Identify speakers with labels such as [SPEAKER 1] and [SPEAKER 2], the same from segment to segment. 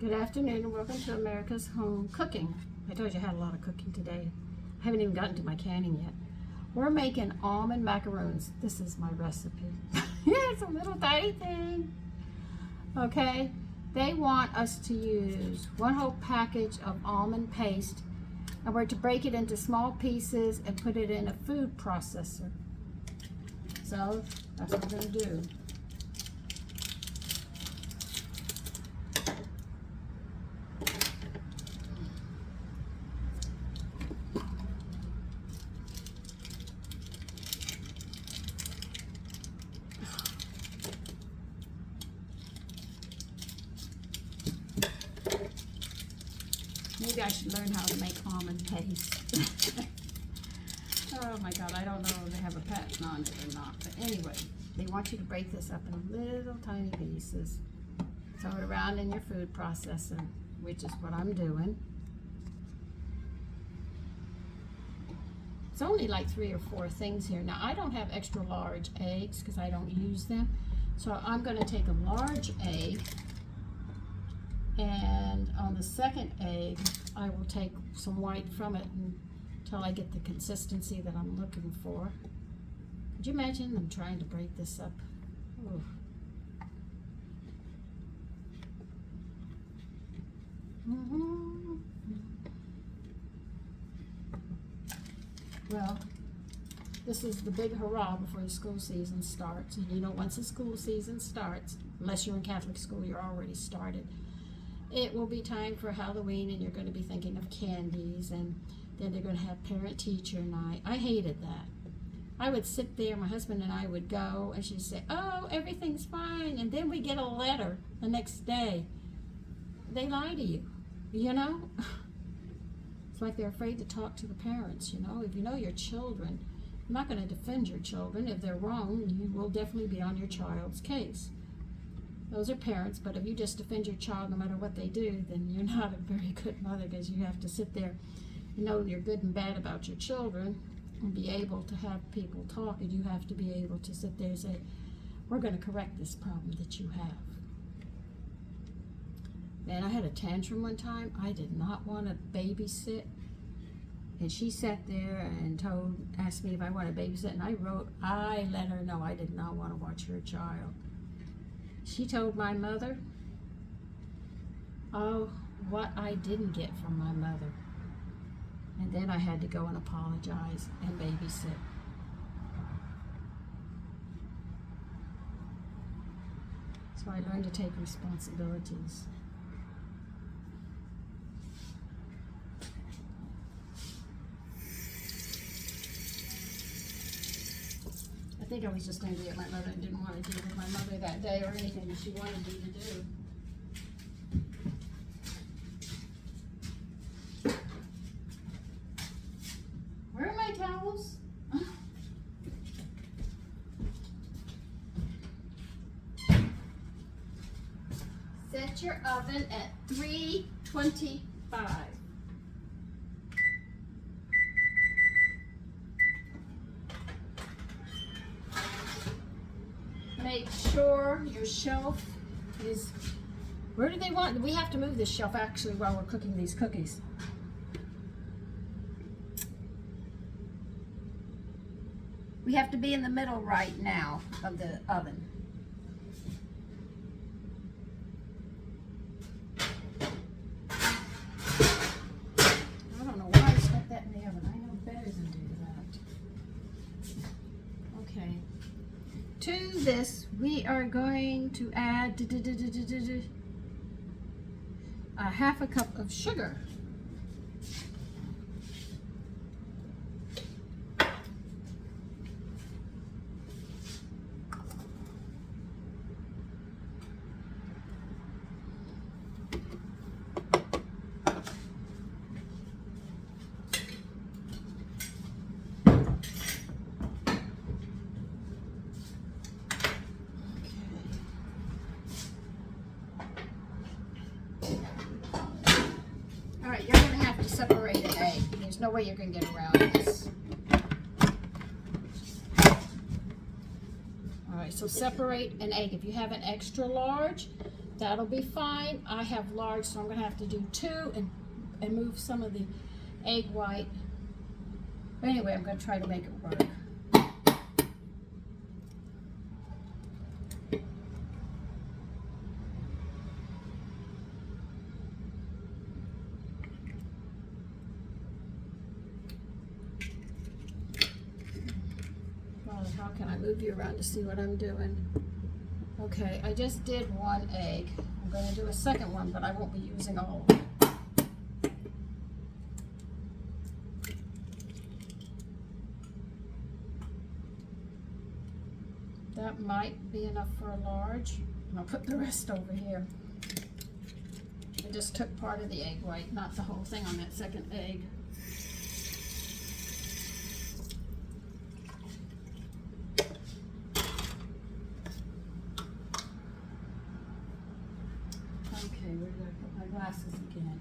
[SPEAKER 1] Good afternoon and welcome to America's Home Cooking. I told you I had a lot of cooking today. I haven't even gotten to my canning yet. We're making almond macaroons. This is my recipe. It's a little tiny thing. Okay, they want us to use one whole package of almond paste, and we're to break it into small pieces and put it in a food processor. So that's what we're going to do. Maybe I should learn how to make almond paste. Oh my God, I don't know if they have a patent on it or not. But anyway, they want you to break this up in little tiny pieces. Throw it around in your food processor, which is what I'm doing. It's only like 3 or 4 things here. Now, I don't have extra large eggs because I don't use them. So I'm going to take a large egg, and on the second egg, I will take some white from it until I get the consistency that I'm looking for. Could you imagine them trying to break this up? Ooh. Well, this is the big hurrah before the school season starts. And you know, once the school season starts, unless you're in Catholic school, you're already started. It will be time for Halloween, and you're going to be thinking of candies, and then they're going to have parent-teacher night. I hated that. I would sit there, my husband and I would go, and she'd say, oh, everything's fine, and then we get a letter the next day. They lie to you, you know? It's like they're afraid to talk to the parents, you know? If you know your children, you're not going to defend your children. If they're wrong, you will definitely be on your child's case. Those are parents, but if you just defend your child no matter what they do, then you're not a very good mother, because you have to sit there and know you're good and bad about your children and be able to have people talk, and you have to be able to sit there and say, we're going to correct this problem that you have. Man, I had a tantrum one time. I did not want to babysit, and she sat there and asked me if I wanted to babysit, and I let her know I did not want to watch her child. She told my mother, oh, what I didn't get from my mother. And then I had to go and apologize and babysit. So I learned to take responsibilities. I think I was just angry at my mother and didn't want to deal with my mother that day or anything that she wanted me to do. Where are my towels? Set your oven at 325. Make sure your shelf is, where do they want? We have to move this shelf actually while we're cooking these cookies. We have to be in the middle right now of the oven. I don't know why I stuck that in the oven. I know better than do that. Okay. To this, we are going to add a half a cup of sugar. Alright, you're going to have to separate an egg. There's no way you're going to get around this. Alright, so separate an egg. If you have an extra large, that'll be fine. I have large, so I'm gonna have to do 2 and move some of the egg white. But anyway, I'm gonna try to make it work. How can I move you around to see what I'm doing? Okay, I just did 1 egg. I'm going to do a second one, but I won't be using all of them. That might be enough for a large. And I'll put the rest over here. I just took part of the egg white, not the whole thing on that second egg. Okay, where did I put my glasses again?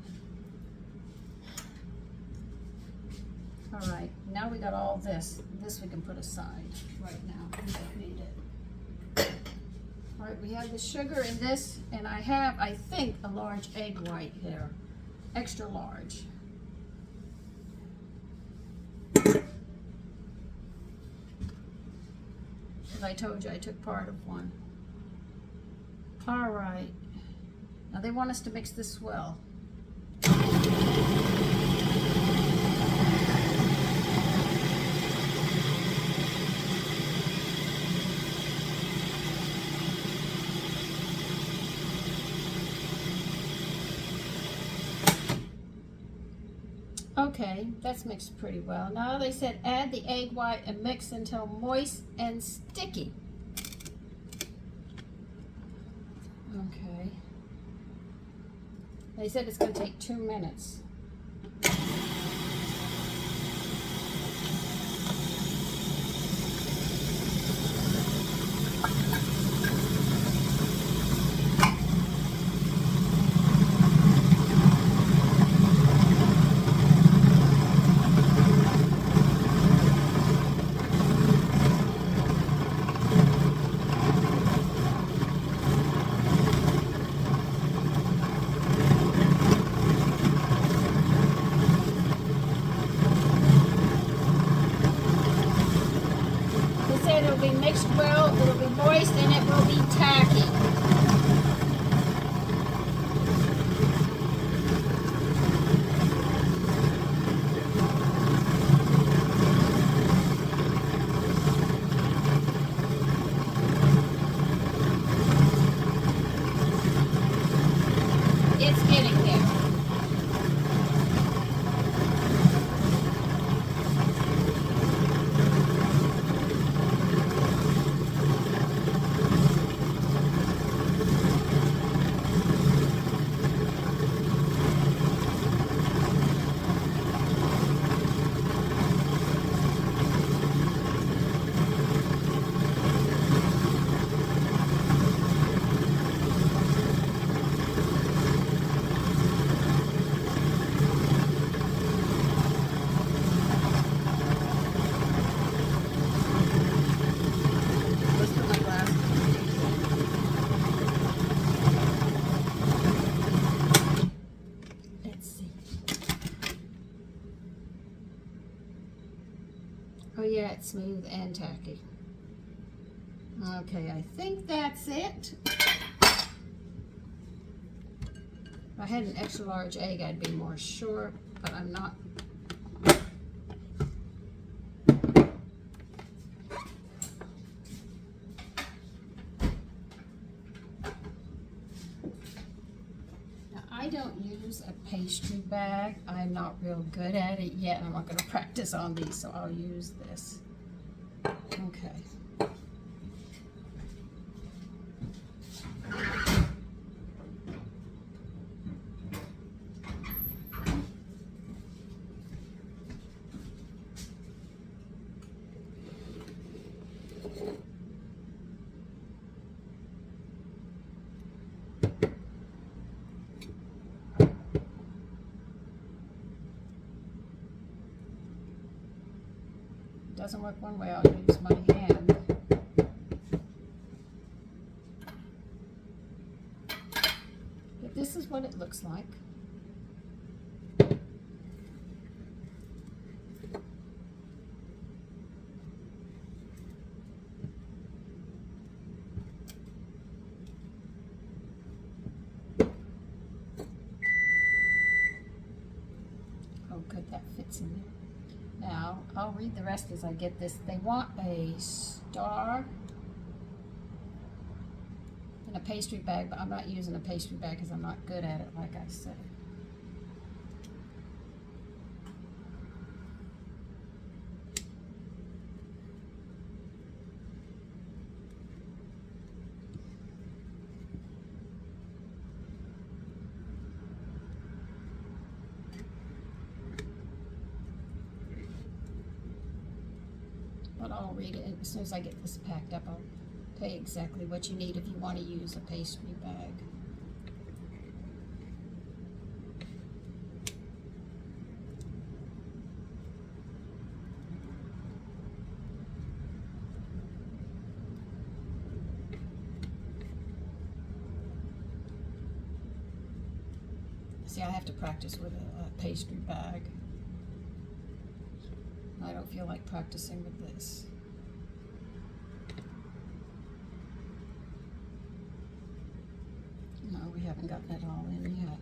[SPEAKER 1] All right, now we got all this. This we can put aside right now. We don't need it. All right, we have the sugar in this, and I have, I think, a large egg white here. Extra large. As I told you, I took part of one. All right. Now they want us to mix this well. Okay, that's mixed pretty well. Now they said add the egg white and mix until moist and sticky. Okay. They said it's going to take 2 minutes. It'll be mixed well, it'll be moist, and it will be tacky. It's getting there. Oh yeah, it's smooth and tacky. Okay, I think that's it. If I had an extra large egg, I'd be more sure, but I'm not. Now, I don't use a pastry bag. I'm not real good at it yet. I'm not going to practice on these, so I'll use this. Okay. Doesn't work one way, I'll use my hand. what it looks like. Oh, good, that fits in there. Now, I'll read the rest as I get this. They want a star in a pastry bag, but I'm not using a pastry bag because I'm not good at it, like I said. But I'll read it as soon as I get this packed up. I'll tell you exactly what you need if you want to use a pastry bag. See, I have to practice with a pastry bag. I don't feel like practicing with this. No, we haven't gotten it all in yet.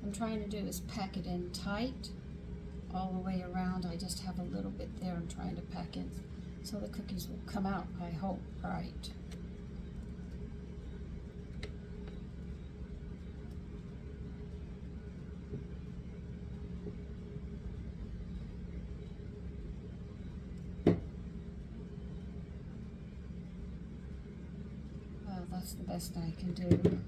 [SPEAKER 1] I'm trying to do is pack it in tight all the way around. I just have a little bit there I'm trying to pack in so the cookies will come out, I hope, right. Well, that's the best I can do.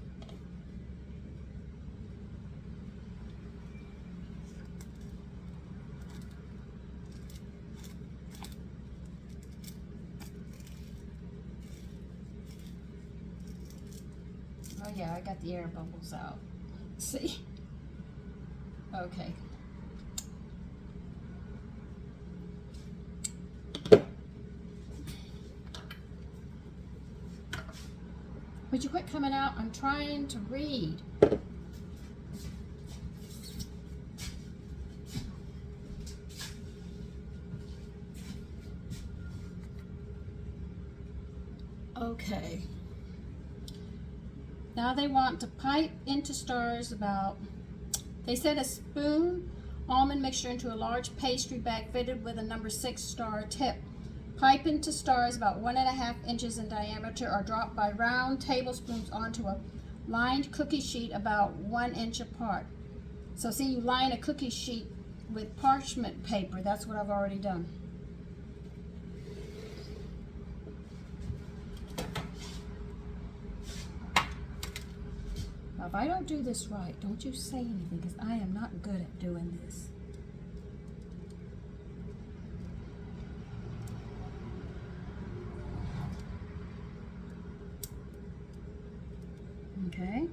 [SPEAKER 1] Oh yeah, I got the air bubbles out. See? Okay. Would you quit coming out? I'm trying to read. Okay. Now they want to pipe into stars about, they said a spoon almond mixture into a large pastry bag fitted with a number 6 star tip. Pipe into stars about 1.5 inches in diameter or drop by round tablespoons onto a lined cookie sheet about 1 inch apart. So see, you line a cookie sheet with parchment paper. That's what I've already done. Now, if I don't do this right, don't you say anything, because I am not good at doing this. Okay.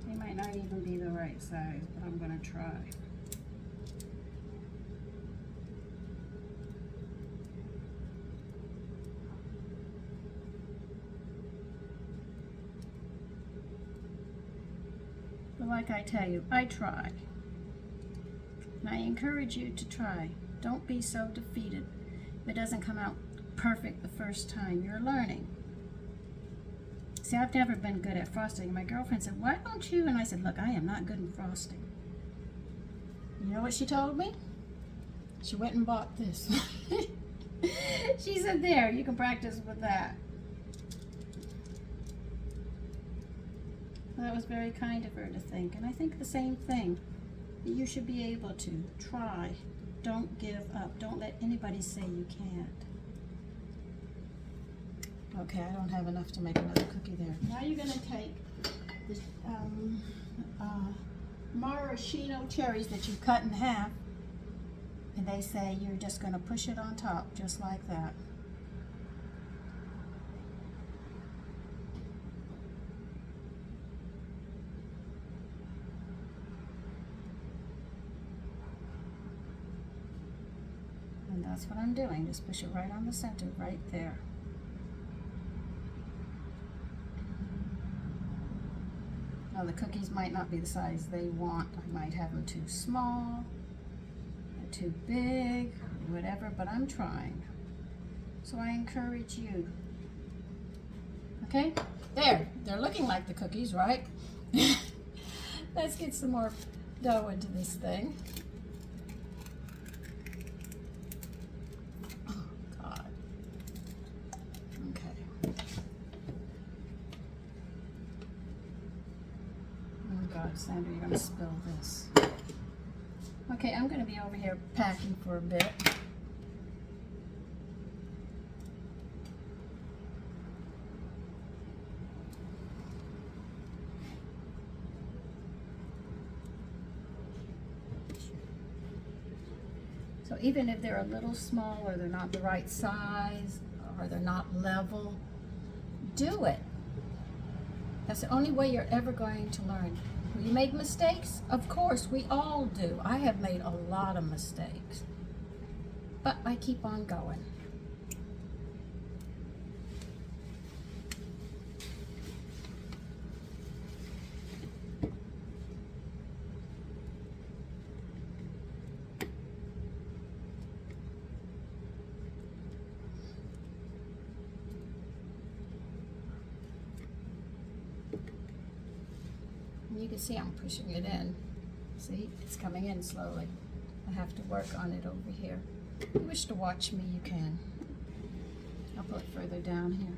[SPEAKER 1] They might not even be the right size, but I'm going to try. But like I tell you, I try. And I encourage you to try. Don't be so defeated if it doesn't come out perfect the first time. You're learning. See, I've never been good at frosting. My girlfriend said, why don't you? And I said, look, I am not good in frosting. You know what she told me? She went and bought this. She said, there, you can practice with that. Well, that was very kind of her to think. And I think the same thing. You should be able to try. Don't give up. Don't let anybody say you can't. Okay, I don't have enough to make another cookie there. Now you're going to take the maraschino cherries that you cut in half, and they say you're just going to push it on top, just like that. And that's what I'm doing, just push it right on the center, right there. Now the cookies might not be the size they want. I might have them too small, or too big, or whatever, but I'm trying. So I encourage you. Okay, there, they're looking like the cookies, right? Let's get some more dough into this thing. Oh, God. Okay. Oh, God, Sandra, you're going to spill this. Okay, I'm going to be over here packing for a bit. So even if they're a little small, or they're not the right size, or they're not level, do it. That's the only way you're ever going to learn. Will you make mistakes? Of course, we all do. I have made a lot of mistakes, but I keep on going. You can see I'm pushing it in. See, it's coming in slowly. I have to work on it over here. If you wish to watch me, you can. I'll put it further down here.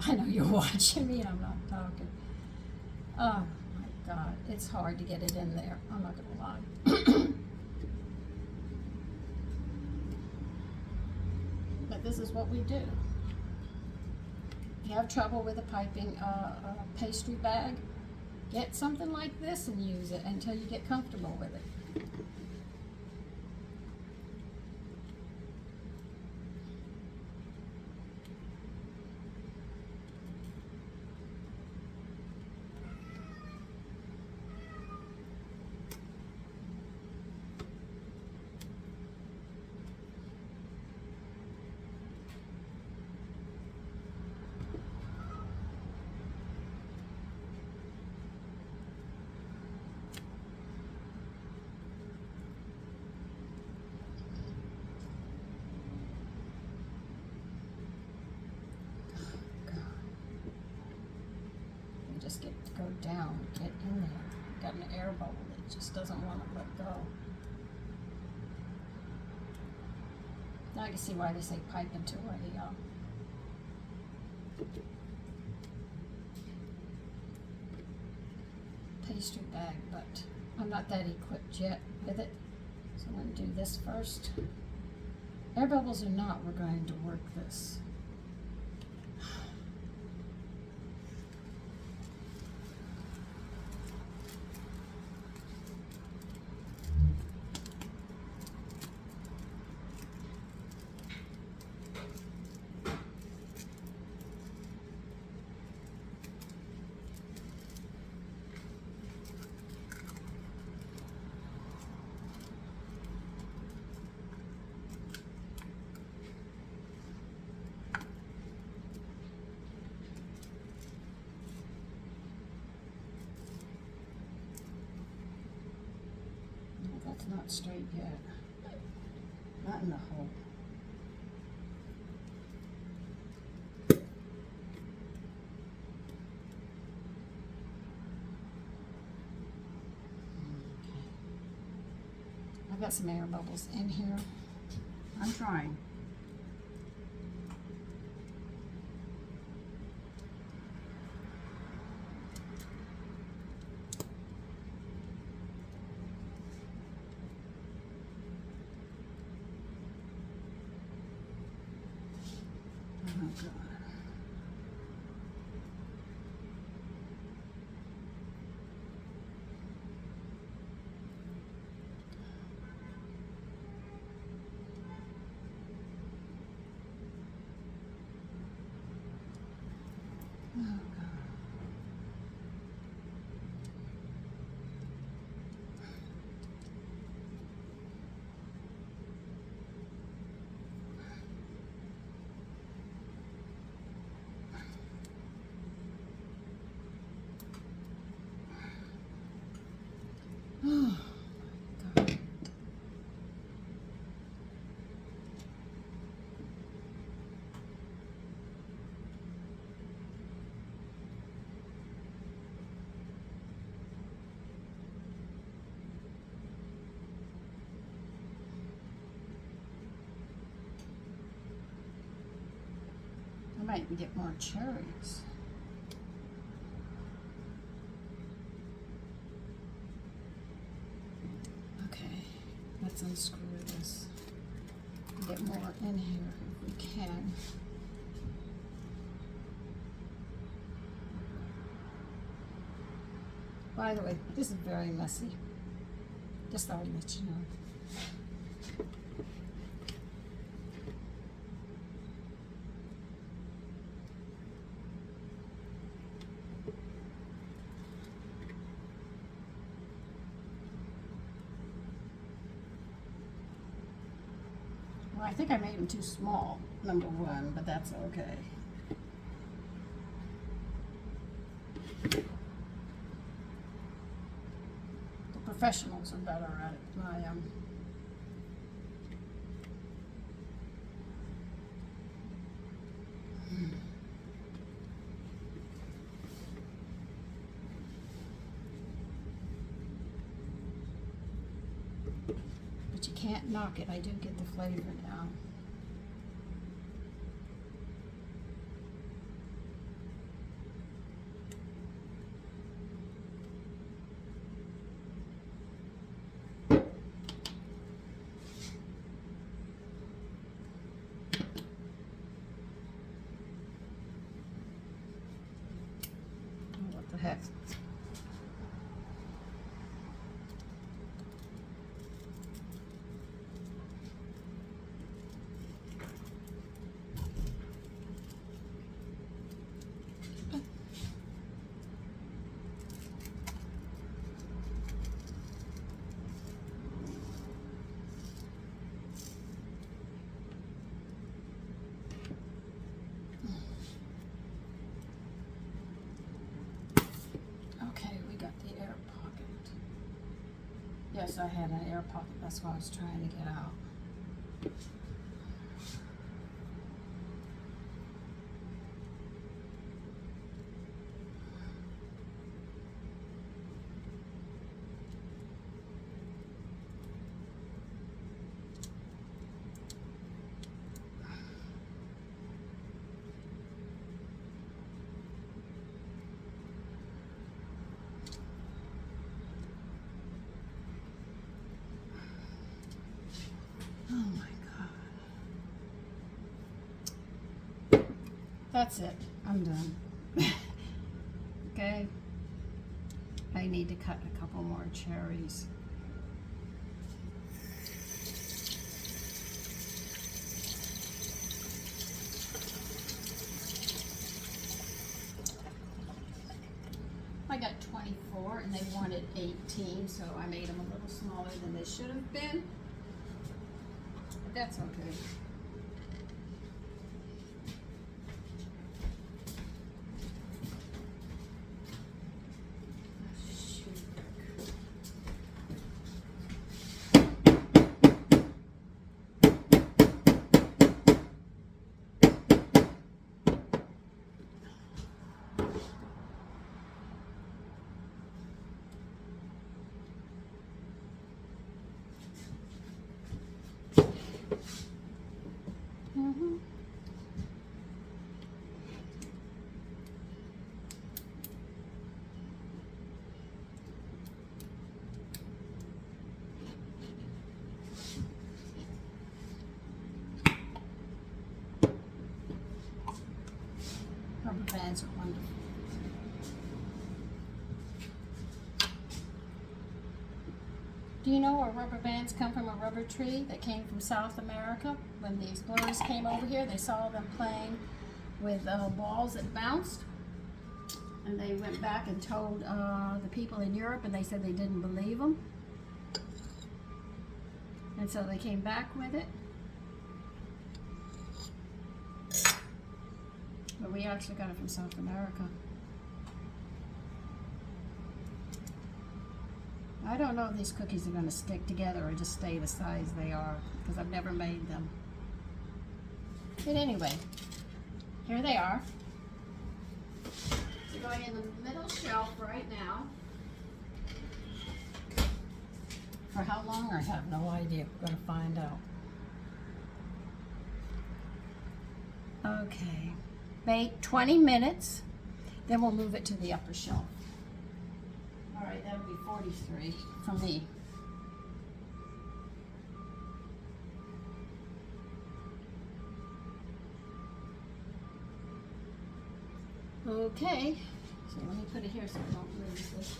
[SPEAKER 1] I know you're watching me and I'm not talking. Oh my God, it's hard to get it in there. I'm not gonna lie. But this is what we do. If you have trouble with a piping pastry bag, get something like this and use it until you get comfortable with it. Just get to go down, get in there. Got an air bubble that just doesn't want to let go. Now I can see why they say pipe into a pastry bag, but I'm not that equipped yet with it. So I'm going to do this first. Air bubbles or not, we're going to work this. That's not straight yet. Not in the hole. I've got some air bubbles in here. I'm trying. Oh God. Oh God. Oh God. I might get more cherries. Okay, let's unscrew this. Get more in here if we can. By the way, this is very messy. Just thought I'd let you know. Well, I think I made them too small, number one, but that's okay. The professionals are better at it than I am. But you can't knock it. I do get the flavor now. Oh, what the heck? Okay, we got the air pocket. Yes, I had an air pocket. That's what I was trying to get out. Oh my God. That's it. I'm done. Okay. I need to cut a couple more cherries. I got 24 and they wanted 18, so I made them a little smaller than they should have been. But that's okay. Do you know where rubber bands come from? A rubber tree that came from South America. When the explorers came over here, they saw them playing with balls that bounced. And they went back and told the people in Europe, and they said they didn't believe them. And so they came back with it. But we actually got it from South America. I don't know if these cookies are going to stick together or just stay the size they are, because I've never made them. But anyway, here they are. They're going in the middle shelf right now. For how long, I have no idea. We're going to find out. Okay. Bake 20 minutes, then we'll move it to the upper shelf. All right, that'll be 43 for me. Okay, so let me put it here so I don't lose this.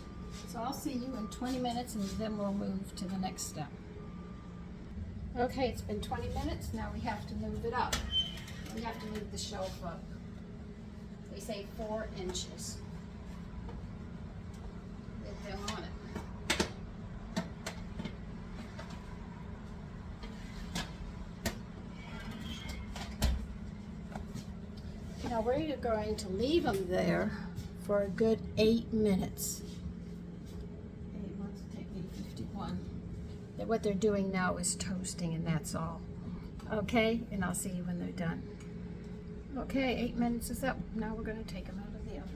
[SPEAKER 1] So I'll see you in 20 minutes and then we'll move to the next step. Okay, it's been 20 minutes, now we have to move it up. We have to move the shelf up. They say 4 inches. Get them on it. Now we're going to leave them there for a good 8 minutes. 8 months take me 51. What they're doing now is toasting, and that's all. Okay, and I'll see you when they're done. Okay, 8 minutes is up. Now we're going to take them out of the oven.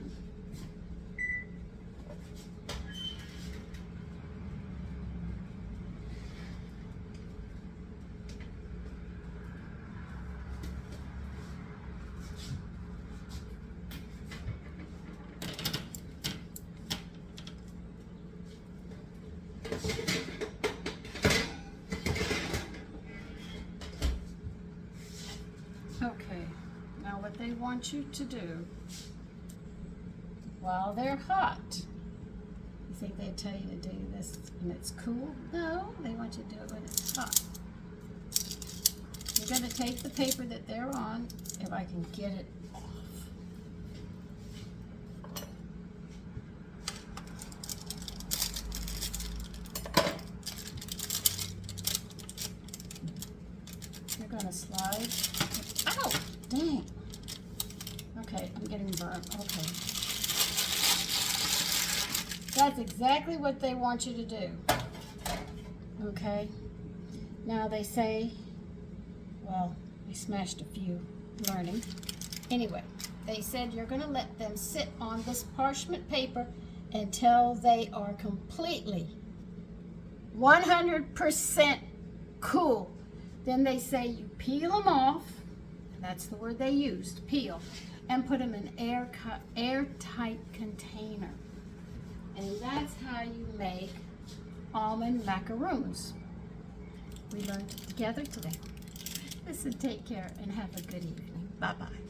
[SPEAKER 1] Okay, now what they want you to do while they're hot, you think they'd tell you to do this when it's cool? No, they want you to do it when it's hot. You're going to take the paper that they're on, if I can get it off. You're going to slide. Ow! Dang. Okay, I'm getting burnt. Okay. That's exactly what they want you to do. Okay. Now they say, well, we smashed a few learning. Anyway, they said you're going to let them sit on this parchment paper until they are completely 100% cool. Then they say you peel them off, and that's the word they used, peel, and put them in airtight container. And that's how you make almond macaroons. We learned it together today. Listen, take care and have a good evening. Bye-bye.